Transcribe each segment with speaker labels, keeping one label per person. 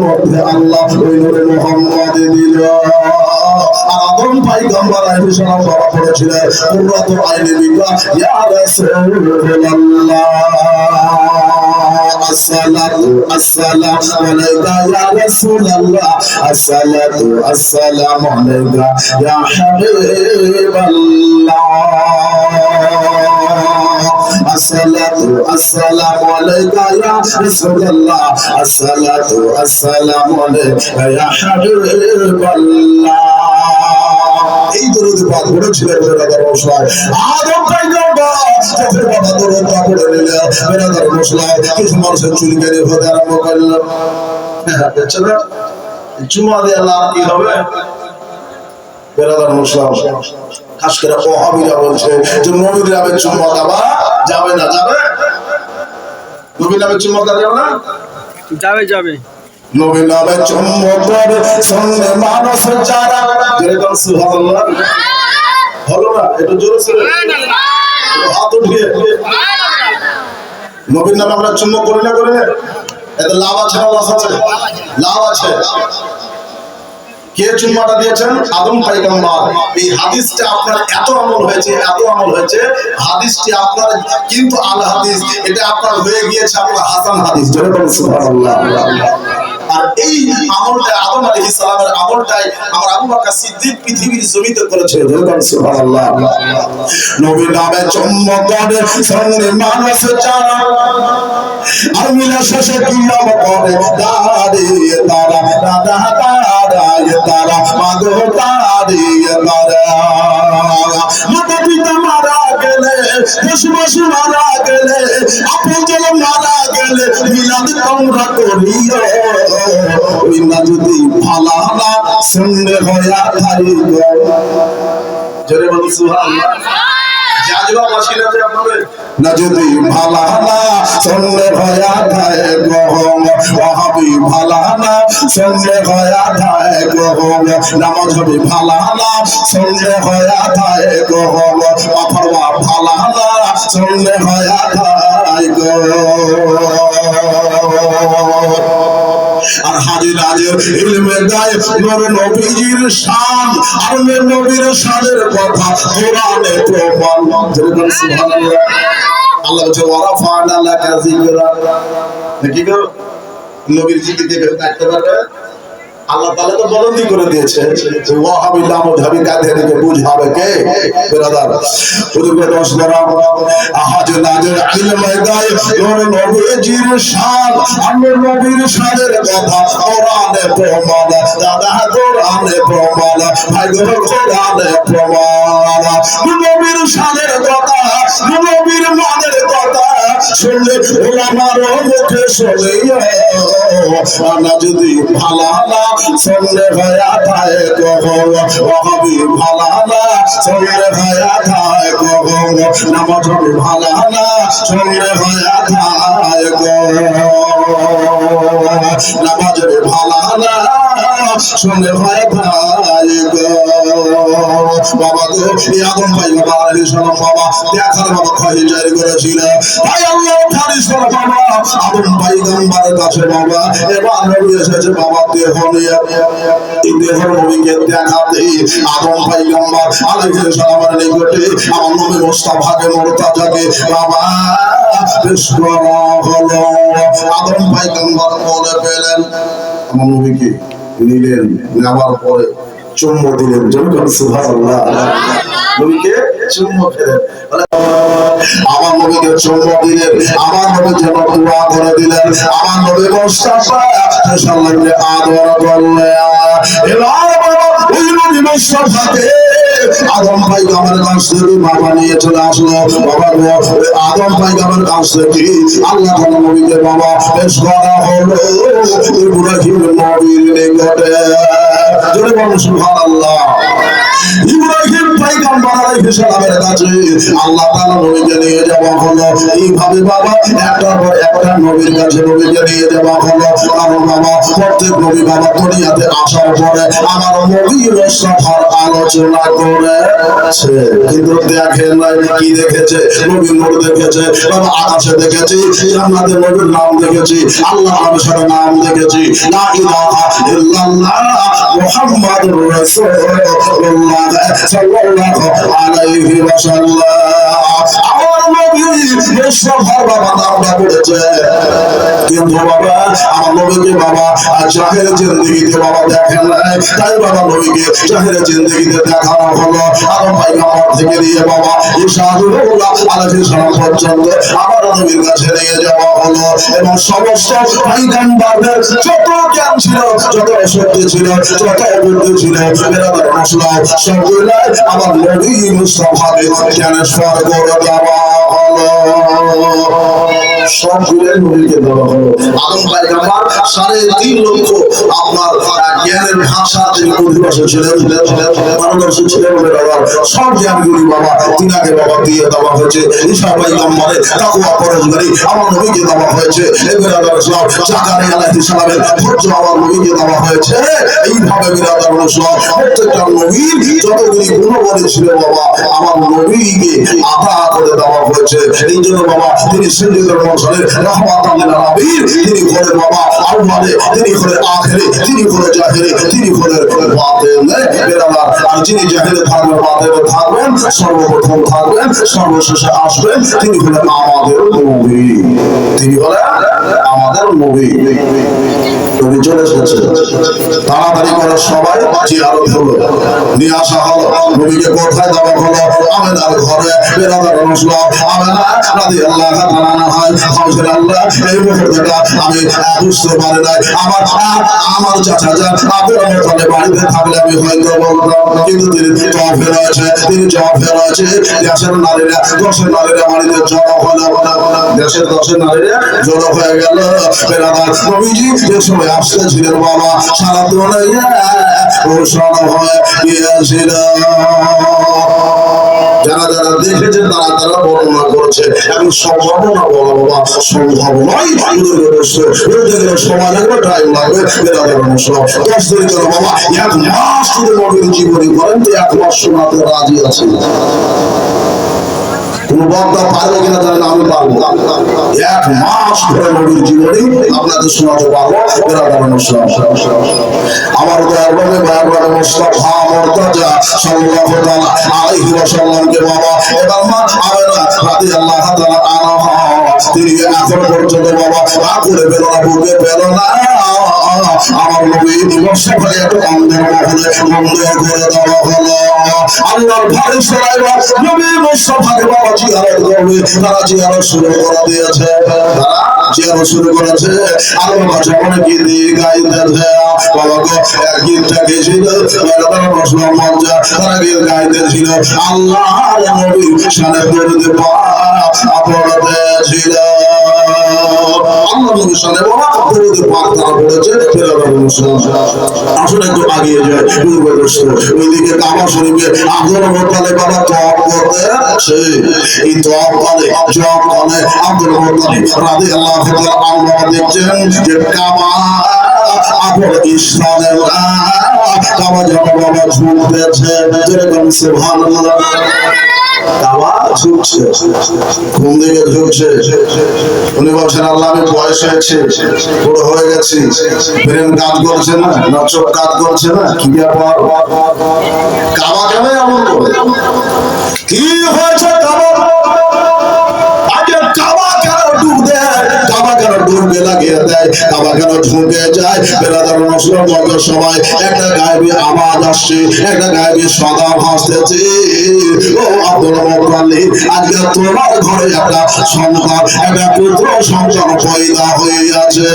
Speaker 1: মধ্যে আল্লাহ ওই নূরে মুহাম্মদ দিল। আদম পয়গম্বর আলাইহিস সালাম দোয়া করেছিলেন কুররাতু আইনি বিকা ইয়া রাসূলুল্লাহ আসসালাতু আসসালামু আলাইকা ইয়া রাসূলুল্লাহ আসসালাতু আসসালামু আলাইকা ইয়া হাবিবাল্লাহ আসসালাতু আসসালামু আলাইকা ইয়া রাসূলুল্লাহ আসসালাতু আসসালামু আলাইকা ইয়া হাবিবাল্লাহ। এই দরুদ পাক পড়েছিলেন বেরাদার মশলায় আদম পয়গম্বর যখন বাবা দরুদ পাক পড়ে নিলেন বেরাদার মশলায় কিছু মানুষের চুল কেটে হতে আরম্ভ করলো। দেখছেন না চুমা দিয়ে লাভ কি হবে? বেরাদার মশলা খাস করে ওহাবিরা বলছে যে নবীর নামে চুম্মা দেওয়া যাবে না। যাবে? নবীর নামে চুম্মা দেওয়া যাবে না?
Speaker 2: যাবে যাবে।
Speaker 1: নবীর নামে চুম্বকের সঙ্গে মানুষ যারা যেরকম সুবহানাল্লাহ হলো না একটু জোরে ছিল হাত উঠিয়ে নবীর নামে আমরা চুম্বক করি না করে এতে লাভ আছে না লস আছে? লাভ আছে। কে চুম্মাটা দিয়েছেন? আদম পয়গম্বর। এই হাদিসটা আপনার এত আমল হয়েছে হাদিসটি আপনার কিন্তু আল হাদিস এটা আপনার হয়ে গিয়েছে আপনার হাসান হাদিস। যেরকম সুবহানাল্লাহ। আর এই আমলটা আদম আলাইহিস সালামের আমলটাই আমার আবু বকর সিদ্দিক পৃথিবীর জমিতে করেছে। যেরকম সুবহানাল্লাহ। নবীর নামে চুম্বকের সঙ্গে মানুষ যারা আর মিলা শেষে কিয়াম করে দাঁড়িয়ে তারা দাদা দাঁড়ায় তারা মাগো দাঁড়িয়ে তারা মাতা পিতা মারা গেলে পশু মারা গেলে আপনজন মারা গেলে মিলাদ তোমরা করিও ওই না যদি ভালা না সঙ্গে হইয়া থাইগো। জোরে বলুন সুবহানাল্লাহ। জাজবা মাসিনাতে আপনাদের না যদি ভালা না সঙ্গে হইয়া থাইগো ওহাবি ভালা না সঙ্গে হইয়া থাইগো নামাজ হবে ভালা না সঙ্গে হইয়া থাইগো অফরবা ভালা না সঙ্গে হইয়া থাইগো। আর হাজির হাজির ইলমে গায়েব নূর নবীর শান আর নবীর শানের কথা কোরআনে প্রমাণ। যেরকম সুবহানাল্লাহ। আল্লাহ বলে ওয়ারাফা'না লাকা যিকরা। কি গো নবীর জিকির দিয়ে থাকতে পারবে? আল্লাহ তাআলা তো বলন্দি করে দিয়েছে যে ওয়াহাবি লামুধাবি কাদেরকে বুঝাবে কে? ব্রাদার ওদিকে 10 বার হাজির নাজির ইলমে গায়েব নূর নবীর শান আর নবীর শানের কথা কোরআনে প্রমাণ। দাদা কোরআনে প্রমাণ ভাই গো কোরআনে প্রমাণ। নবীর শানের কথা নবীর মানের কথা শুনলে ওলামার মুখে শুনে না যদি ভালা না সঙ্গে হইয়া থাকে গো ওহাবি ভালা না সঙ্গে হইয়া থাকে গো নামাজ হবে ভালা না সঙ্গে হইয়া থাকে গো নামাজ হবে ভালা না সঙ্গে হইয়া থাকে গো। বাবা গো আদম পয়গম্বর আলাইহিস সালাম বাবা দেখার বাবা খালি জারি করেছিল তাই আল্লাহ ফারিস বাবা আদম পয়গম্বরের কাছে বাবা এবার নবী এসেছে বাবা দেহ নিয়ে এই দেহের নবীকে দেখাতে আদম পয়গম্বর আলাইহিস সালামের নিকটে আমার নবী মুস্তাফাকে মুরতাজাকে বাবা পেশ করা হলো। আদম পয়গম্বর বলে পেলেন আমার নবীকে নিলেন নেওয়ার পরে চুম্বু দিলেন। যেরকম সুবহানাল্লাহ। নবীকে চুম্বু দিলেন আমার নবীকে চুম্বু দিলেন আমার নবী যেন দোয়া করে দিলেন আমার নবী মুস্তাফা সাল্লাল্লাহু আদর করলেন। এবার ওই নবী মুস্তাফাকে আদম পয়গম্বরের কাছ থেকে বাবা নিয়ে চলে আসলো। বাবা আদম পয়গম্বরের কাছ থেকে আল্লাহ তাআলা নবীকে বাবা পেশ করা হলো ইব্রাহিম নবীর নিকটে। জোরে বলুন সুবহানাল্লাহ। ইব্রাহিম পয়গম্বর আলাইহিস সালামের কাছে আল্লাহ তাআলা নবীকে নিয়ে যাওয়া হলো। এইভাবে বাবা একটার পর একটা নবীর কাছে নবীকে নিয়ে যাওয়া হলো। কারণ বাবা প্রত্যেক নবী বাবা দুনিয়াতে আসার পরে আমার নবীর সফর আলোচনা করেছে, কিন্তু দেখেন নাই কি দেখেছে? নবীর নূর দেখেছে বাবা, আকাশে দেখেছি, জান্নাতে নবীর নাম দেখেছি, আল্লাহ নামের সাথে নাম দেখেছি, লা ইলাহা ইল্লাল্লাহ মুহাম্মাদুর রাসূলুল্লাহ সাল্লাল্লাহু আলাইহি ওয়াসাল্লাম। আমার নবী মুস্তাফা বাবা নামটা করেছে, কিন্তু বাবা আমার নবীকে বাবা জাহের জিন্দেগিতে বাবা দেখেন নাই, তাই বাবা নবীকে জাহের জিন্দেগিতে দেখানো হলো। আর পয়গম্বর থেকে নিয়ে বাবা ঈসাউল্লাহ আলাইহিস সালাম পর্যন্ত আমার নবীর কাছে নিয়ে যাওয়া হলো, এবং সমস্ত পয়গম্বরদের যত জ্ঞান ছিল, যত শক্তি ছিল, যত বুদ্ধি ছিল, বেরাদার মাসলা সবগুলো আমার নবী মুস্তাফাকে ট্রান্সফার করে দেওয়া হলো। সবগুলো নবীকে দেওয়া হলো। আদম পয়গম্বর 3.5 লক্ষ আপনার জ্ঞানের ভাষা তিনি অধিবাসী ছিলেন, পারদর্শী ছিলেন। সব জ্ঞানগুলি বাবা তিনাকে বাবা দিয়ে দেওয়া হয়েছে। ঈসা পয়গম্বরের তাকওয়া পরহেজগারি আমার নবীকে দেওয়া হয়েছে। ইব্রাহিম ইসলাম জাকারিয়া আলাইহিস সালামের ধৈর্য আমার নবীকে দেওয়া হয়েছে। এইভাবে বিরাদার ইসলাম প্রত্যেকটা নবীর যতগুলি গুণবলী ছিল বাবা আমার নবীকে আতা করে দেওয়া হয়েছে। এই জন্য বাবা তিনি সিদ্দিকুল মুরসালিন রাহমাতুল লিল আলামিন, তিনি হলেন বাবা আউয়ালে, তিনি হলেন আখিরে, তিনি হলেন জাহিরে, তিনি হলেন বাতিনে। বিরাদার আর যিনি জাহিরে থাকবেন, বাতিনে থাকবেন, সর্বপ্রথম থাকবেন, সর্বশেষে আসবেন, তিনি হলেন আমাদের নবী। তিনি হলেন আমাদের নবী। নবী চলে এসেছে, তাড়াতাড়ি করে সবাই জিয়ারত হলো, নিয়ে আসা হলো। নবীকে কোথায় দেওয়া হলো? আমেনার ঘরে। বিরাদার মুসলিম আমেনা রাদিয়াল্লাহু তাআলা আনহা বলেন, আল্লাহ এই মুহূর্তটা আমি বুঝতে পারি নাই, আমার চাচা যান আব্দুল মুত্তালিব বাড়িতে থাকলে আমি হয়তো বলতাম, কিন্তু তিনি জবাবে রয়েছে, তিনি জবাবে রয়েছে। দেশের নারীরা, দশের নারীরা বাড়িতে জড়ো হলো, দেশের দশের নারীরা জড়ো হয়ে গেল। বিরাদার নবীজি যে সময় আসতেছিলেন বাবা সারা দুনিয়া রোশন হয়ে গিয়েছিল। যারা যারা দেখেছেন তারা তারা বর্ণনা করেছে। এখন সম্ভব না বলা বাবা, সম্ভব নয়। সময় লাগবে, টাইম লাগবে। 10 দিন করে বাবা 1 মাস ধরে নবীর জীবনী করেন, তো 1 মাস শোনাতে রাজি আছে। কোন বক্তা পারবে কিনা জানেন, আমি পারবো। 1 মাস ধরে নবীর জীবনী আপনাদের শোনাতে পারবো। আমার দয়ালু বাবা মুস্তাফা মুর্তজা সাল্লাল্লাহু তাআলা আলাইহি ওয়াসাল্লামকে বাবা এবার মা আমেনা রাদিয়াল্লাহু তাআলা আনহা তিনি এখন পর্যন্ত বাবা আকুলে পেল না, বুঝতে পেল না। আমার নবী মুস্তাফাকে এত অন্ধের মহলে অন্ধের করে দেওয়া হলো। আল্লাহর ভাই সরাইবা নবী মুস্তাফাকে বাবা জিয়ারত করবে, তারা জিয়ারত শুরু করে দিয়েছে, তারা জিয়ারত শুরু করেছে। আল্লাহ কাছে অনেক গীত গাইতেছে বাবা গো। এক গীতটা গেছিল তারা মুসলমান মঞ্জা, তারা গীত গাইতেছিল আল্লাহর নবী শানে দরুদ পাক পড়তে ছিল। আল্লাহ নবী শানে বাবা দরুদ পাক তারা পড়েছে। আসলে একটু আগিয়ে যায় পূর্বগ্রস্ত ওইদিকে কাবা শরীফে আব্দুল মুত্তালিব বাবা তওয়াফ করতেছে। এই তওয়াফ করে জব করে আব্দুল মুত্তালিব রাদিয়াল্লাহু তাআলা আনহু দেখছেন যে কাবা আপন ইসলামের কাবা যখন বাবা ঝুঁকতেছে, যেরকম সুবহানাল্লাহ কাবা ঝুঁকছে, কোন দিকে ঝুঁকছে? উনি বলছেন আল্লাহ আমি বয়স হয়েছে, বড় হয়ে গেছি, ব্রেন কাজ করছে না, না চোখ কাজ করছে না, কি ব্যাপার? কাবা কেন এমন করে? কি হয়েছে কাবা? আগে কাবা কেন ডুব দেয়? কাবা কেন ডুববে লাগিয়ে দেয়? কাবা কেন ঝুঁকে যায়? বেরাদার মুসলিম বর্গের সবাই একটা গায়েবী আওয়াজ আসছে, একটা গায়েবী সদা ভাসতেছে। ও আব্দুল মুত্তালিব, আজকে তোমার ঘরে একটা সন্তান, একটা পুত্র সন্তান পয়দা হইয়াছে।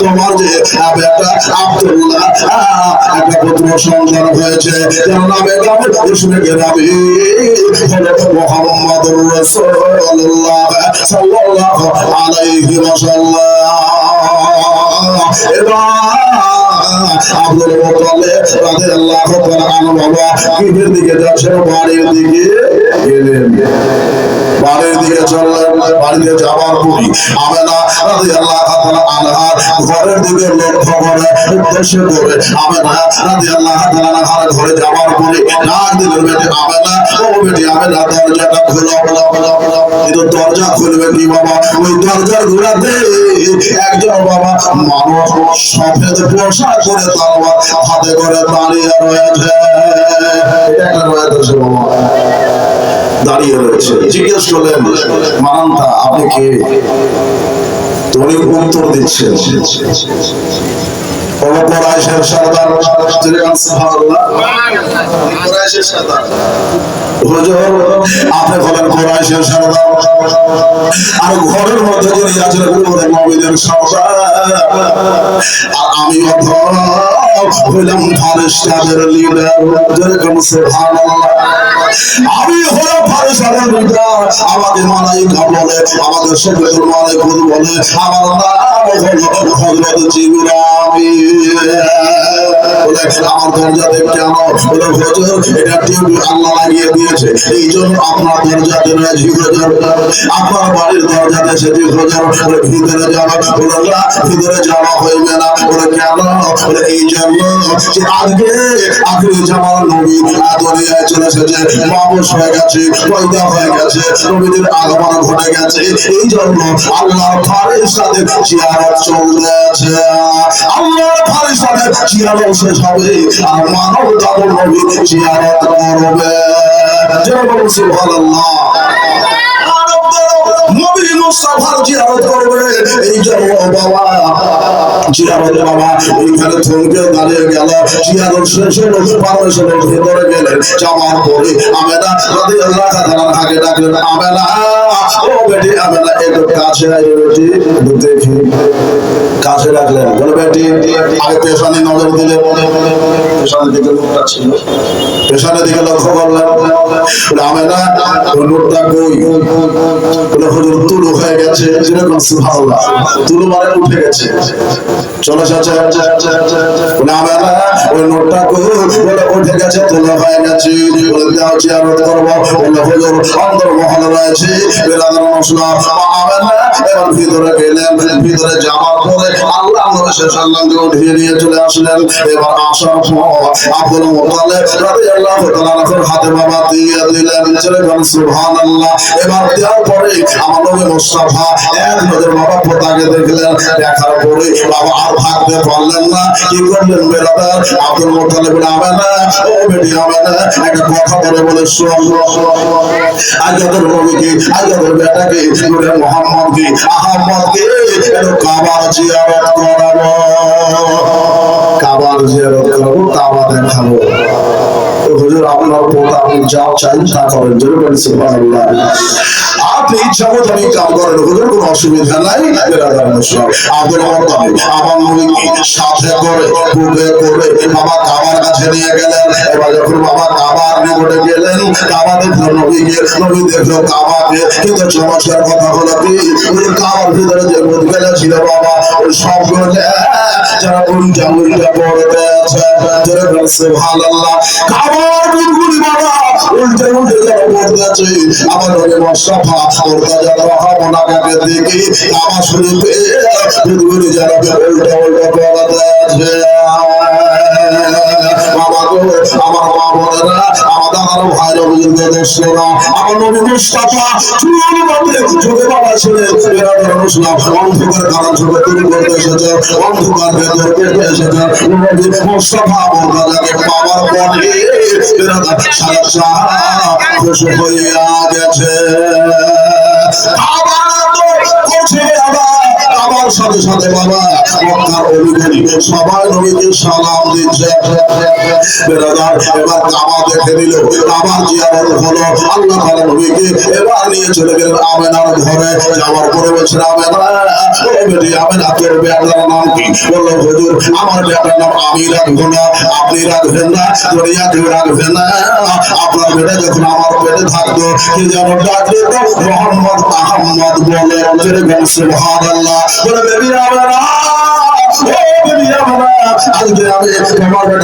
Speaker 1: তোমার যে একটা আব্দুল্লাহ একটা পুত্র সন্তান হয়েছে, যার নামে নামে ইসমে গেরাবি হলো মুহাম্মাদুর রাসূলুল্লাহ সাল্লাল্লাহু আলাইহি ওয়াসাল্লাম। এবার আব্দুল মুত্তালিব রাদিয়াল্লাহু তাআলা আনহু বাবা কিসের দিকে যাচ্ছেন? বাড়ির দিকে গেলেন। বাড়ির দিকে চললেন। বাড়িতে যাওয়ার পরই আমেনা রাদিয়াল্লাহু তাআলা আনহা ঘরের দিকে লক্ষ্য করে উদ্দেশ্য করে আমেনা রাদিয়াল্লাহু তাআলা আনহার ঘরে যাওয়ার পরে ডাক দিলেন, বেটি আমেনা, ও বেটি আমেনা, দরজাটা খোলো। কিন্তু দরজা খুলবে কি বাবা? ওই দরজার গোড়াতে একজন বাবা মানুষ সফেদ পোশাক করে তলোয়ার হাতে করে দাঁড়িয়ে রয়েছে। এটা একটা রয়েছে বাবা, দাঁড়িয়ে রয়েছে। জিজ্ঞেস করলেন, মানতা আপনি কে? তুমি উত্তর দিচ্ছেন, কুরাইশের সরদার। সুবহানাল্লাহ, কুরাইশের সরদার। হুজুর আপনি বলেন কুরাইশের সরদার, আর ঘরের মধ্যে যিনি আছেন নবীদের সরদার, আর আমি হইলাম ফারেস্তাদের লিডার। যেরকম সুবহানাল্লাহ, আমি হলাম ফারেস্তাদের লিডার। আমাকে মালাইকা বলে, আমাদের শফিউল মালাইকুল বলে, আমার নাম হলো হযরত জিবরাইল। বলে আমার দরজাতে কেন? বলে হুজুর এটা টিউব আল্লাহ লাগিয়ে দিয়েছে, এই জন্য আপনার দরজাতে রাজি হুজুর, আপনার বাড়ির দরজাতে সেটি হুজুর। বলে ভিতরে যাওয়া? বলে না, ভিতরে যাওয়া হইবে না। বলে কেন? বলে এই জন্য যে আজকে আখিরি জামার নবী দুনিয়ায় চলে এসেছে, মাবুস হয়ে গেছে, পয়দা হয়ে গেছে, নবীদের আগমন ঘটে গেছে, এই জন্য আল্লাহর ফারেস্তাদের জিয়ারত চলতেছে। আল্লাহর ফারেস্তাদের জিয়ারত শেষ হবে আর মানব জাতির নবী জিয়ারত করবে। যেরকম সুবহানাল্লাহ, নবী মুস্তাফার জিয়ারত করবে। এই জন্য বাবা জিয়ারত বাবা ওইখানে থমকে দাঁড়িয়ে গেল। জিয়ারত শেষ হলো, পারমিশনের ভিতরে গেলেন। যাওয়ার পরে আমেনা রাদিয়াল্লাহু তাআলা আগে ডাকলেন, আমেনা, ও বেটি আমেনা, একটু কাছে আয় বেটি, একটু দেখি। কাছে রাখলেন। বলে বেটি, আগে পেছনে নজর দিলেন, পেছনের দিকে লোকটা ছিল, পেছনের দিকে লক্ষ্য করলেন। বলে আমেনা, ওই লোকটা কই? বলে হুজুর তুলু হয়ে গেছে। যেরকম সুবহানাল্লাহ, তুলু মানে উঠে গেছে, চলে এসেছে। বলে আমেনা, ওই নোটটা কই? বলে উঠে গেছে, তুলু হয়ে গেছে। বলে দাও জিয়ারত করবো। বলে হুজুর অন্দর মহলে রয়েছে বেরাদার মশলা। আমেনা এবার ভিতরে গেলেন। ভিতরে যাওয়ার পরে আল্লাহ নবী সাল্লাল্লাহু উঠিয়ে নিয়ে চলে আসলেন। এবার আসার পর আব্দুল মুত্তালিব রাদিয়াল্লাহু তাআলা আনহুর হাতে বাবা দিয়ে দিলেন। যেরকম সুবহানাল্লাহ। এবার দেওয়ার পরে আমার নবী মুস্তাফা এক নজর বাবা পোতাকে দেখলেন। দেখার পরে বাবা আর ভাগতে পারলেন না। কি করলেন বেরাদার? আব্দুল মুত্তালিব বলে আমেনা, ও বেটি আমেনা, একটা কথা বলে শোন। আজ তোর নবীকে, আজ তোর বেটাকে, নূরে মুহাম্মদকে, আহমদকে একটু কাবার জিয়ারত করাবো, কাবার জিয়ারত করাবো, কাবা দেখাবো। হুজুর আপনার পথ আপনি যা চাই তা করেন। যেরকম সুবহানাল্লাহ, আপনি ইচ্ছা মতো আমি কাম করেন, হুজুর কোনো অসুবিধা নাই। আব্দুল মুত্তালিব আমার নবীকে সাথে করে বুকে করে বাবা কাবার কাছে নিয়ে গেলেন। এবার যখন বাবা কাবার নিকটে গেলেন, কাবা দেখলো নবীকে, নবী দেখলো কাবাকে। কিন্তু চমৎকার কথা হলো কি, ওই কাবার ভিতরে যে মুদগেলা ছিল বাবা, ওই সবগুলো যারা উল্টা উল্টা পড়তে আছে। যেরকম সুবহানাল্লাহ, কাবার মুদগুলি বাবা উল্টে উল্টে যারা পড়তে আছে। আমার নবী মুস্তাফা পর্দা যারা রাহামনাকে দেখি কাবা শরীফে মুদগুলি যারা উল্টা উল্টা পড়তে আছে। বাবা গো, আমার মা বোনেরা, আমার দাদার ভাইরা, বুজুর্গ দোস্তরা, আমার নবী মুস্তাফা চুল মধ্যে চোখে বাবা ছিলেন। বেরাদার মুসলিম অন্ধকার কারণ চোখে তৈরি করতে এসেছে, অন্ধকার ভেতর পেতে এসেছে। নবী মুস্তাফা পর্দাকে পাওয়ার পরে বেরাদার সারা খুশি হইয়া গেছে। আবার তো করছে আমার সাথে সাথে বাবা মক্কার অলিগলি সবাই নবীকে সালাম দিচ্ছে। বেরাদার এবার কাবা দেখে নিল, কাবার জিয়ারত হলো। আল্লাহ তাআলা নবীকে এবার নিয়ে চলে গেলেন আমেনার ঘরে। যাওয়ার পরে বলছেন, আমেনা, ও বেটি আমেনা, তোর বেটার নাম কি? বলল হুজুর আমার বেটার নাম আমি রাখবো না, আপনি রাখবেন না, দুনিয়া কেউ রাখবেন না। আপনার বেটা যখন আমার পেটে থাকতো কি যেন ডাকলে তো মোহাম্মদ আহমদ বলে। যেরকম সুবহানাল্লাহ। বলে বেবি আমেনা, ও বিবিরা বাবা, আজকে আমি আমার